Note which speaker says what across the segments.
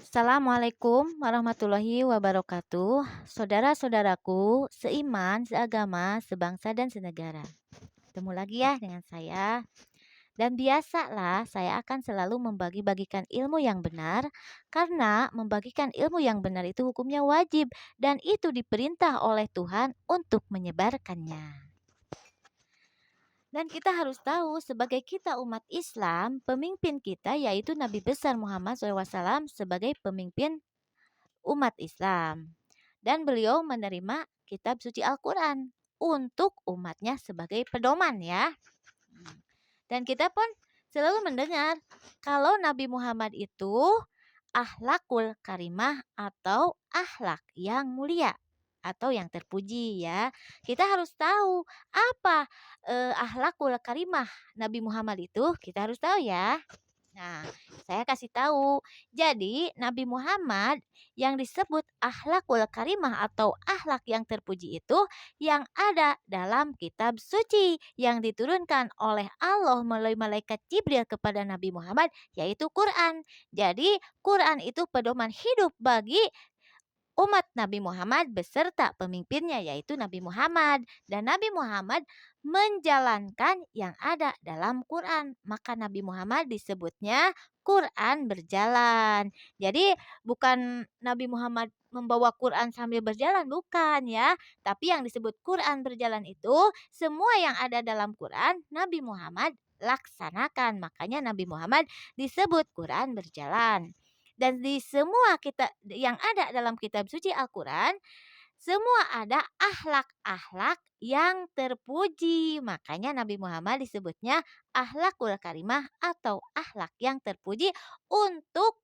Speaker 1: Assalamualaikum warahmatullahi wabarakatuh. Saudara-saudaraku, seiman, seagama, sebangsa dan senegara. Ketemu lagi ya dengan saya. Dan biasalah saya akan selalu membagi-bagikan ilmu yang benar karena membagikan ilmu yang benar itu hukumnya wajib dan itu diperintah oleh Tuhan untuk menyebarkannya. Dan kita harus tahu sebagai kita umat Islam, pemimpin kita yaitu Nabi besar Muhammad SAW sebagai pemimpin umat Islam. Dan beliau menerima kitab suci Al-Quran untuk umatnya sebagai pedoman ya. Dan kita pun selalu mendengar kalau Nabi Muhammad itu akhlakul karimah atau akhlak yang mulia atau yang terpuji ya. Kita harus tahu apa akhlakul karimah Nabi Muhammad itu, kita harus tahu ya. Nah, saya kasih tahu. Jadi, Nabi Muhammad yang disebut akhlakul karimah atau akhlak yang terpuji itu yang ada dalam kitab suci yang diturunkan oleh Allah melalui malaikat Jibril kepada Nabi Muhammad yaitu Quran. Jadi, Quran itu pedoman hidup bagi umat Nabi Muhammad beserta pemimpinnya yaitu Nabi Muhammad, dan Nabi Muhammad menjalankan yang ada dalam Quran. Maka Nabi Muhammad disebutnya Quran berjalan. Jadi bukan Nabi Muhammad membawa Quran sambil berjalan, bukan ya. Tapi yang disebut Quran berjalan itu semua yang ada dalam Quran Nabi Muhammad laksanakan. Makanya Nabi Muhammad disebut Quran berjalan. Dan di semua kita yang ada dalam kitab suci Al-Quran, semua ada akhlak-akhlak yang terpuji. Makanya Nabi Muhammad disebutnya akhlakul karimah atau akhlak yang terpuji untuk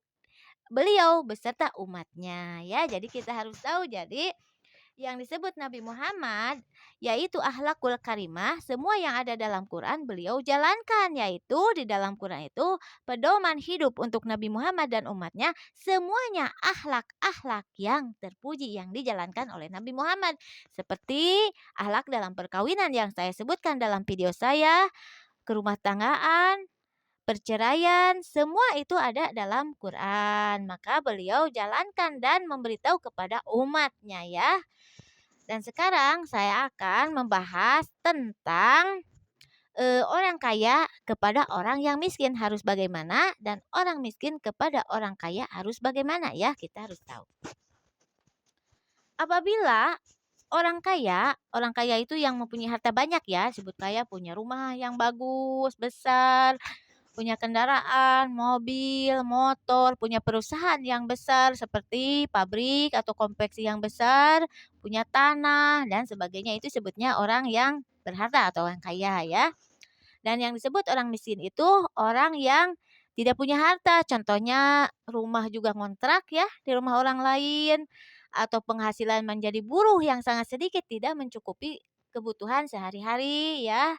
Speaker 1: beliau beserta umatnya ya. Jadi kita harus tahu, jadi yang disebut Nabi Muhammad yaitu akhlakul karimah, semua yang ada dalam Quran beliau jalankan, yaitu di dalam Quran itu pedoman hidup untuk Nabi Muhammad dan umatnya semuanya akhlak-akhlak yang terpuji yang dijalankan oleh Nabi Muhammad, seperti akhlak dalam perkawinan yang saya sebutkan dalam video saya, kerumah tanggaan, perceraian, semua itu ada dalam Quran. Maka beliau jalankan dan memberitahu kepada umatnya ya. Dan sekarang saya akan membahas tentang orang kaya kepada orang yang miskin harus bagaimana dan orang miskin kepada orang kaya harus bagaimana ya, kita harus tahu. Apabila orang kaya itu yang mempunyai harta banyak ya, disebut kaya, punya rumah yang bagus, besar, punya kendaraan, mobil, motor, punya perusahaan yang besar seperti pabrik atau konveksi yang besar, punya tanah dan sebagainya, itu sebutnya orang yang berharta atau orang kaya ya. Dan yang disebut orang miskin itu orang yang tidak punya harta, contohnya rumah juga ngontrak ya di rumah orang lain, atau penghasilan menjadi buruh yang sangat sedikit tidak mencukupi kebutuhan sehari-hari ya.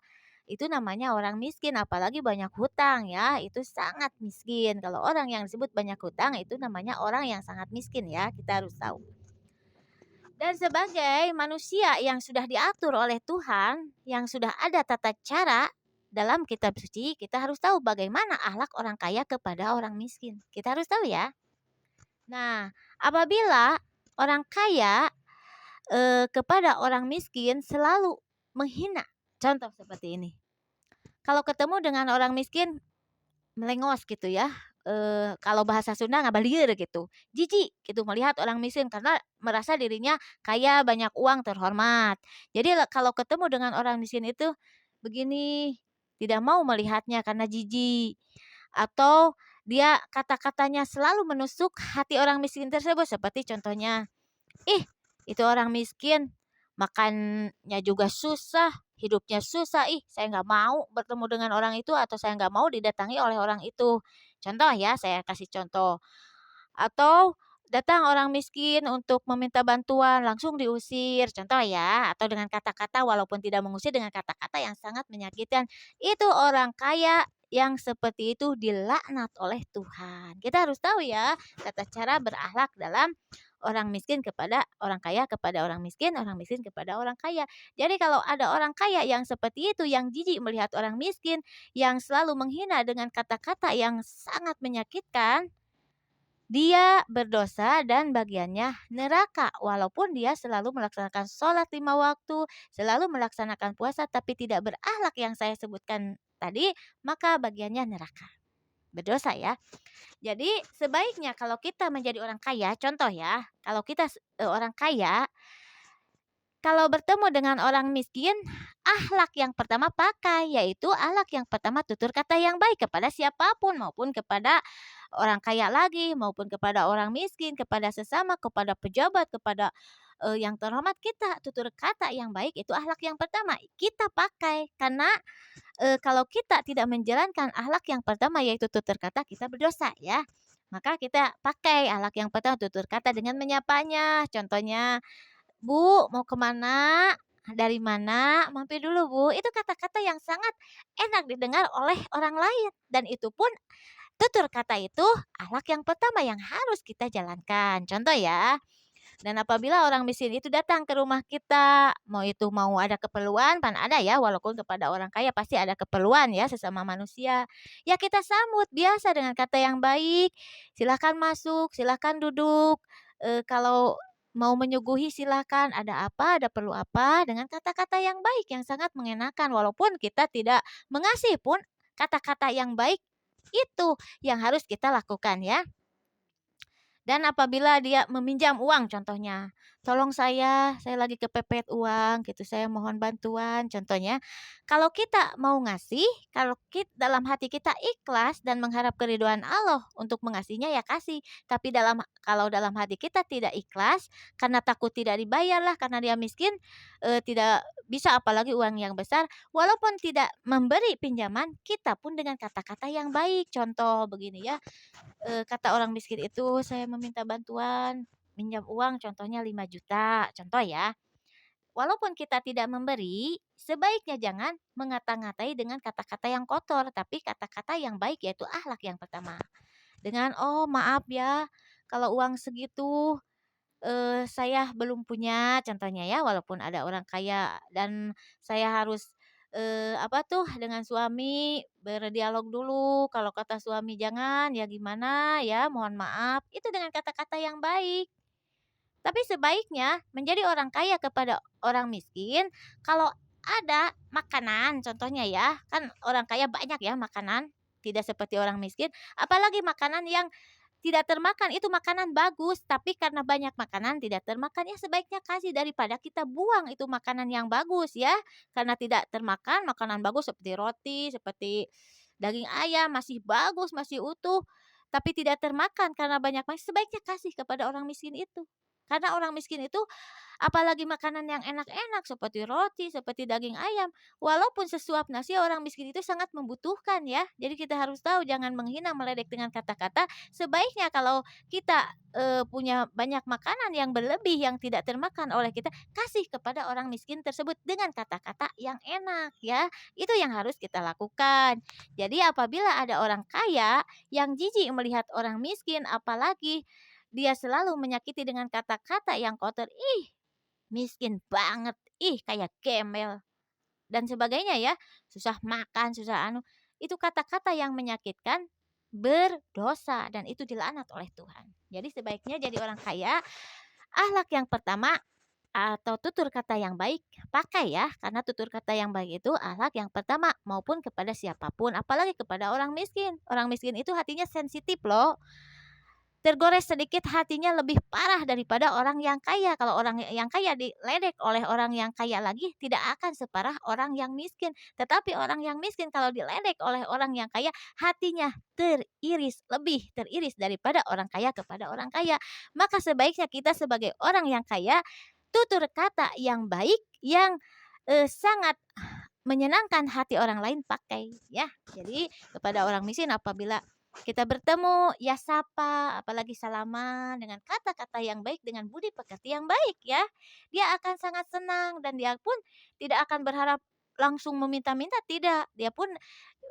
Speaker 1: Itu namanya orang miskin, apalagi banyak hutang ya, itu sangat miskin. Kalau orang yang disebut banyak hutang itu namanya orang yang sangat miskin ya, kita harus tahu. Dan sebagai manusia yang sudah diatur oleh Tuhan, yang sudah ada tata cara dalam kitab suci, kita harus tahu bagaimana akhlak orang kaya kepada orang miskin. Kita harus tahu ya. Nah, apabila orang kaya kepada orang miskin selalu menghina, contoh seperti ini. Kalau ketemu dengan orang miskin, melengos gitu ya, kalau bahasa Sunda ngabalieur gitu, jijik gitu melihat orang miskin karena merasa dirinya kaya, banyak uang, terhormat. Jadi kalau ketemu dengan orang miskin itu begini, tidak mau melihatnya karena jijik, atau dia kata-katanya selalu menusuk hati orang miskin tersebut, seperti contohnya, "Ih, itu orang miskin, makannya juga susah, hidupnya susah. Ih, saya nggak mau bertemu dengan orang itu atau saya nggak mau didatangi oleh orang itu." Contoh ya, saya kasih contoh. Atau datang orang miskin untuk meminta bantuan, langsung diusir, contoh ya. Atau dengan kata-kata, walaupun tidak mengusir, dengan kata-kata yang sangat menyakitkan. Itu orang kaya yang seperti itu dilaknat oleh Tuhan. Kita harus tahu ya tata cara berakhlak dalam orang miskin kepada orang kaya, kepada orang miskin kepada orang kaya. Jadi kalau ada orang kaya yang seperti itu, yang jijik melihat orang miskin, yang selalu menghina dengan kata-kata yang sangat menyakitkan, Dia berdosa dan bagiannya neraka. Walaupun dia selalu melaksanakan sholat 5 waktu, selalu melaksanakan puasa, tapi tidak berakhlak yang saya sebutkan tadi, maka bagiannya neraka. Berdosa ya. Jadi sebaiknya kalau kita menjadi orang kaya, contoh ya, kalau kita orang kaya, kalau bertemu dengan orang miskin, akhlak yang pertama pakai, yaitu akhlak yang pertama tutur kata yang baik kepada siapapun, maupun kepada orang kaya lagi, maupun kepada orang miskin, kepada sesama, kepada pejabat, kepada yang terhormat. Kita tutur kata yang baik itu akhlak yang pertama kita pakai, karena kalau kita tidak menjalankan akhlak yang pertama yaitu tutur kata, kita berdosa ya. Maka kita pakai akhlak yang pertama tutur kata dengan menyapanya. Contohnya, "Bu, mau kemana? Dari mana? Mampir dulu, Bu." Itu kata-kata yang sangat enak didengar oleh orang lain, dan itu pun tutur kata itu akhlak yang pertama yang harus kita jalankan. Contoh ya, dan apabila orang miskin itu datang ke rumah kita, mau ada keperluan, kan ada ya, walaupun kepada orang kaya pasti ada keperluan ya sesama manusia. Ya kita sambut biasa dengan kata yang baik, "Silakan masuk, silakan duduk, kalau mau menyuguhi silakan, ada apa, ada perlu apa?" Dengan kata-kata yang baik yang sangat mengenakan, walaupun kita tidak mengasih pun kata-kata yang baik itu yang harus kita lakukan ya. Dan apabila dia meminjam uang contohnya, "Tolong saya lagi kepepet uang gitu, saya mohon bantuan," contohnya. Kalau kita mau ngasih, kalau dalam hati kita ikhlas dan mengharap keridhaan Allah untuk mengasihinya, ya kasih. Tapi kalau dalam hati kita tidak ikhlas, karena takut tidak dibayar lah, karena dia miskin, tidak bisa apalagi uang yang besar, walaupun tidak memberi pinjaman, kita pun dengan kata-kata yang baik. Contoh begini ya, kata orang miskin itu, "Saya meminta bantuan, minjam uang," contohnya 5 juta, contoh ya. Walaupun kita tidak memberi, sebaiknya jangan mengata-ngatai dengan kata-kata yang kotor, tapi kata-kata yang baik, yaitu akhlak yang pertama. Dengan, "Oh maaf ya, kalau uang segitu saya belum punya," contohnya ya, walaupun ada orang kaya dan saya harus, apa tuh, dengan suami berdialog dulu, kalau kata suami, "Jangan, ya gimana ya, mohon maaf." Itu dengan kata-kata yang baik. Tapi sebaiknya menjadi orang kaya kepada orang miskin, kalau ada makanan contohnya ya, kan orang kaya banyak ya makanan, tidak seperti orang miskin, apalagi makanan yang tidak termakan, itu makanan bagus, tapi karena banyak makanan tidak termakan, ya sebaiknya kasih daripada kita buang itu makanan yang bagus ya. Karena tidak termakan, makanan bagus seperti roti, seperti daging ayam masih bagus, masih utuh, tapi tidak termakan karena banyak sebaiknya kasih kepada orang miskin itu. Karena orang miskin itu apalagi makanan yang enak-enak seperti roti, seperti daging ayam, walaupun sesuap nasi orang miskin itu sangat membutuhkan ya. Jadi kita harus tahu jangan menghina, meledek dengan kata-kata. Sebaiknya kalau kita, punya banyak makanan yang berlebih yang tidak termakan oleh kita, kasih kepada orang miskin tersebut dengan kata-kata yang enak ya. Itu yang harus kita lakukan. Jadi apabila ada orang kaya yang jijik melihat orang miskin, apalagi dia selalu menyakiti dengan kata-kata yang kotor, "Ih, miskin banget, ih kayak gembel," dan sebagainya ya, susah makan, susah anu, itu kata-kata yang menyakitkan, berdosa dan itu dilaknat oleh Tuhan. Jadi sebaiknya jadi orang kaya, akhlak yang pertama atau tutur kata yang baik pakai ya, karena tutur kata yang baik itu akhlak yang pertama maupun kepada siapapun, apalagi kepada orang miskin. Orang miskin itu hatinya sensitif loh. Tergores sedikit hatinya lebih parah daripada orang yang kaya. Kalau orang yang kaya diledek oleh orang yang kaya lagi, tidak akan separah orang yang miskin. Tetapi orang yang miskin kalau diledek oleh orang yang kaya, hatinya teriris, lebih teriris daripada orang kaya kepada orang kaya. Maka sebaiknya kita sebagai orang yang kaya, tutur kata yang baik, yang sangat menyenangkan hati orang lain pakai ya. Jadi kepada orang miskin apabila kita bertemu, ya sapa, apalagi salaman dengan kata-kata yang baik, dengan budi pekerti yang baik ya. Dia akan sangat senang dan dia pun tidak akan berharap langsung meminta-minta, tidak. Dia pun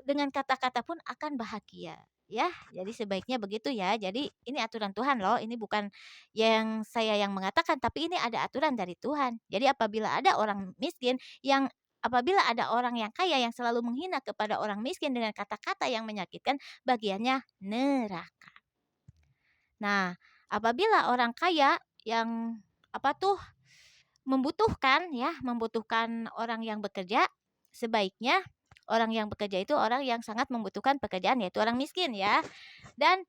Speaker 1: dengan kata-kata pun akan bahagia. Ya, jadi sebaiknya begitu ya. Jadi ini aturan Tuhan loh, ini bukan yang saya yang mengatakan, tapi ini ada aturan dari Tuhan. Jadi apabila ada orang miskin yang apabila ada orang yang kaya yang selalu menghina kepada orang miskin dengan kata-kata yang menyakitkan, bagiannya neraka. Nah, apabila orang kaya yang apa tuh membutuhkan orang yang bekerja, sebaiknya orang yang bekerja itu orang yang sangat membutuhkan pekerjaan, yaitu orang miskin ya. Dan,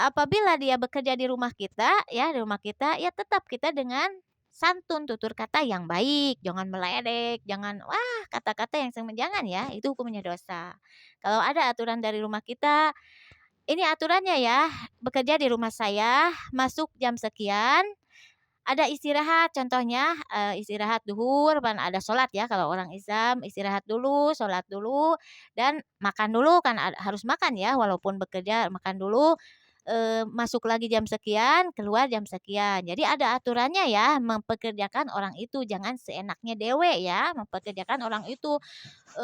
Speaker 1: apabila dia bekerja di rumah kita, ya tetap kita dengan santun, tutur kata yang baik, jangan meledek, jangan, wah kata-kata yang jangan ya, itu hukumnya dosa. Kalau ada aturan dari rumah kita, ini aturannya ya, bekerja di rumah saya, masuk jam sekian, ada istirahat contohnya, istirahat duhur ada sholat ya kalau orang Islam, istirahat dulu, sholat dulu, dan makan dulu kan harus makan ya walaupun bekerja, makan dulu, masuk lagi jam sekian, keluar jam sekian. Jadi ada aturannya ya mempekerjakan orang itu, jangan seenaknya dewe ya, mempekerjakan orang itu,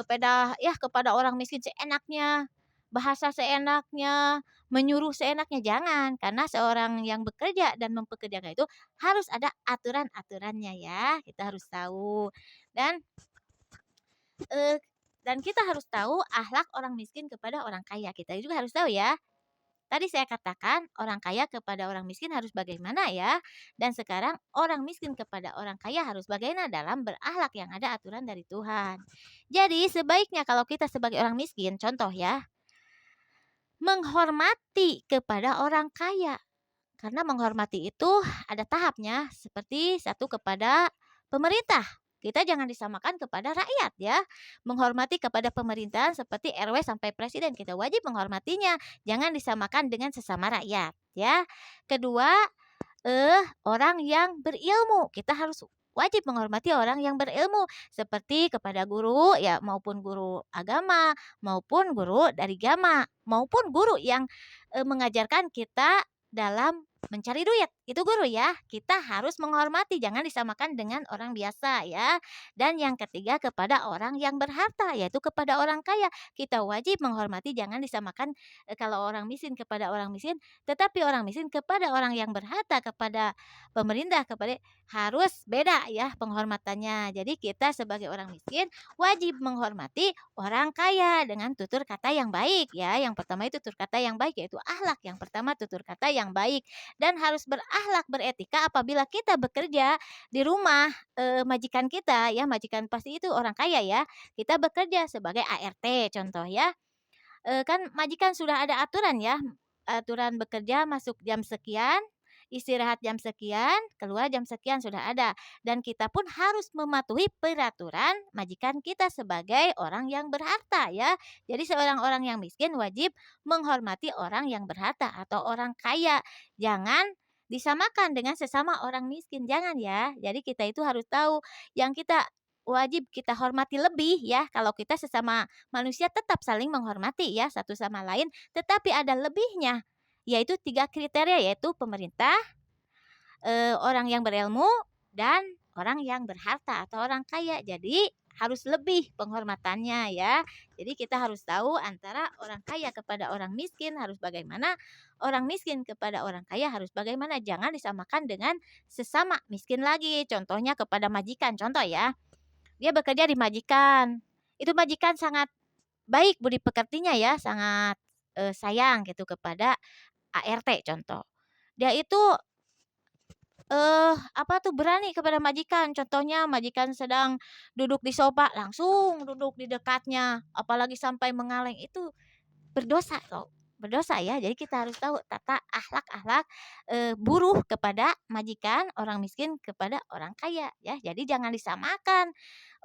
Speaker 1: kepada orang miskin seenaknya, bahasa seenaknya, menyuruh seenaknya, jangan. Karena seorang yang bekerja dan mempekerjakan itu harus ada aturan-aturannya ya, kita harus tahu. Dan, eee, dan kita harus tahu akhlak orang miskin kepada orang kaya, kita juga harus tahu ya. Tadi saya katakan orang kaya kepada orang miskin harus bagaimana ya, dan sekarang orang miskin kepada orang kaya harus bagaimana dalam berakhlak yang ada aturan dari Tuhan. Jadi sebaiknya kalau kita sebagai orang miskin, contoh ya, menghormati kepada orang kaya. Karena menghormati itu ada tahapnya, seperti satu kepada pemerintah. Kita jangan disamakan kepada rakyat ya. Menghormati kepada pemerintahan seperti RW sampai presiden, kita wajib menghormatinya. Jangan disamakan dengan sesama rakyat ya. Kedua, orang yang berilmu. Kita harus wajib menghormati orang yang berilmu seperti kepada guru ya maupun guru agama, maupun guru dari agama, maupun guru yang, mengajarkan kita dalam mencari duit, itu guru ya. Kita harus menghormati, jangan disamakan dengan orang biasa ya. Dan yang ketiga kepada orang yang berharta, yaitu kepada orang kaya. Kita wajib menghormati, jangan disamakan, kalau orang miskin kepada orang miskin, tetapi orang miskin kepada orang yang berharta, kepada pemerintah, kepada harus beda ya penghormatannya. Jadi kita sebagai orang miskin wajib menghormati orang kaya dengan tutur kata yang baik ya. Yang pertama itu tutur kata yang baik yaitu akhlak. Yang pertama tutur kata yang baik dan harus berakhlak, beretika apabila kita bekerja di rumah, majikan kita ya, majikan pasti itu orang kaya ya. Kita bekerja sebagai ART contoh ya. Kan majikan sudah ada aturan ya, aturan bekerja masuk jam sekian, istirahat jam sekian, keluar jam sekian sudah ada. Dan kita pun harus mematuhi peraturan majikan kita sebagai orang yang berharta ya. Jadi seorang orang yang miskin wajib menghormati orang yang berharta atau orang kaya. Jangan disamakan dengan sesama orang miskin, jangan ya. Jadi kita itu harus tahu yang kita wajib kita hormati lebih ya. Kalau kita sesama manusia tetap saling menghormati ya satu sama lain, tetapi ada lebihnya, yaitu 3 kriteria, yaitu pemerintah, orang yang berilmu, dan orang yang berharta atau orang kaya. Jadi harus lebih penghormatannya ya. Jadi kita harus tahu antara orang kaya kepada orang miskin harus bagaimana, orang miskin kepada orang kaya harus bagaimana. Jangan disamakan dengan sesama miskin lagi. Contohnya kepada majikan, contoh ya, dia bekerja di majikan, itu majikan sangat baik budi pekertinya ya, sangat, sayang gitu kepada ART contoh. Dia itu, berani kepada majikan, contohnya majikan sedang duduk di sofa, langsung duduk di dekatnya, apalagi sampai mengaleng, itu berdosa loh, berdosa ya. Jadi kita harus tahu tata akhlak-akhlak, buruh kepada majikan, orang miskin kepada orang kaya ya. Jadi jangan disamakan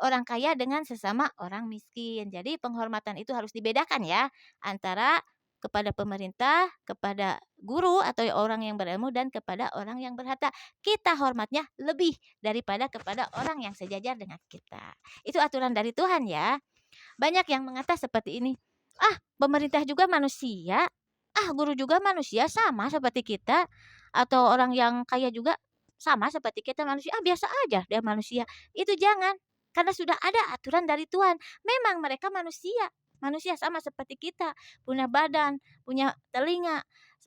Speaker 1: orang kaya dengan sesama orang miskin. Jadi penghormatan itu harus dibedakan ya, antara kepada pemerintah, kepada guru atau orang yang berilmu dan kepada orang yang berharta. Kita hormatnya lebih daripada kepada orang yang sejajar dengan kita. Itu aturan dari Tuhan ya. Banyak yang mengata seperti ini, "Ah, pemerintah juga manusia, ah, guru juga manusia, sama seperti kita, atau orang yang kaya juga sama seperti kita manusia, ah, biasa aja dia manusia." Itu jangan, karena sudah ada aturan dari Tuhan. Memang mereka manusia, manusia sama seperti kita, punya badan, punya telinga,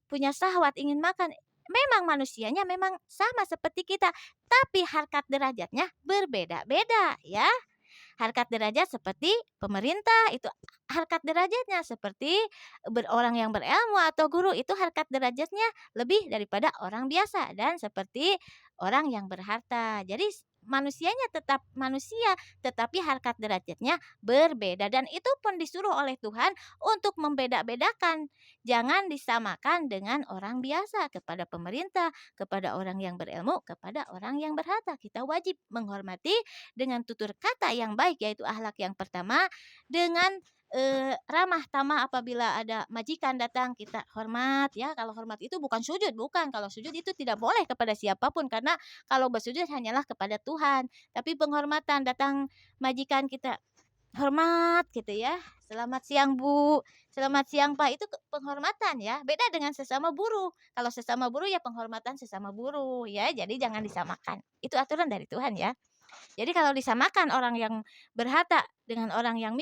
Speaker 1: punya syahwat, ingin makan. Memang manusianya memang sama seperti kita, tapi harkat derajatnya berbeda-beda ya. Harkat derajat seperti pemerintah, itu harkat derajatnya seperti orang yang berilmu atau guru, itu harkat derajatnya lebih daripada orang biasa, dan seperti orang yang berharta. Jadi manusianya tetap manusia, tetapi harkat derajatnya berbeda, dan itu pun disuruh oleh Tuhan untuk membeda-bedakan. Jangan disamakan dengan orang biasa, kepada pemerintah, kepada orang yang berilmu, kepada orang yang berharta. Kita wajib menghormati dengan tutur kata yang baik, yaitu akhlak yang pertama, dengan ramah tamah. Apabila ada majikan datang, kita hormat ya. Kalau hormat itu bukan sujud, bukan. Kalau sujud itu tidak boleh kepada siapapun, karena kalau bersujud hanyalah kepada Tuhan. Tapi penghormatan, datang majikan, kita hormat gitu ya. Selamat siang Bu, selamat siang Pak, itu penghormatan ya. Beda dengan sesama buruh. Kalau sesama buruh ya penghormatan sesama buruh ya. Jadi jangan disamakan. Itu aturan dari Tuhan ya. Jadi kalau disamakan orang yang berharta dengan orang yang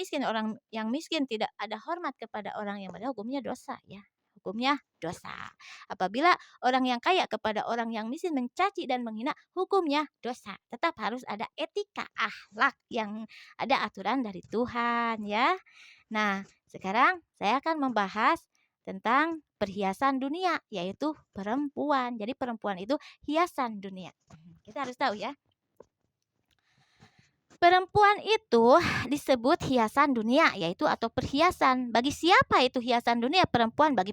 Speaker 1: miskin tidak ada hormat kepada orang yang berharta, hukumnya dosa ya. Hukumnya dosa. Apabila orang yang kaya kepada orang yang miskin mencaci dan menghina, hukumnya dosa. Tetap harus ada etika akhlak yang ada aturan dari Tuhan ya. Nah, sekarang saya akan membahas tentang perhiasan dunia, yaitu perempuan. Jadi perempuan itu hiasan dunia. Kita harus tahu ya. Perempuan itu disebut hiasan dunia, yaitu atau perhiasan. Bagi siapa itu hiasan dunia? Perempuan bagi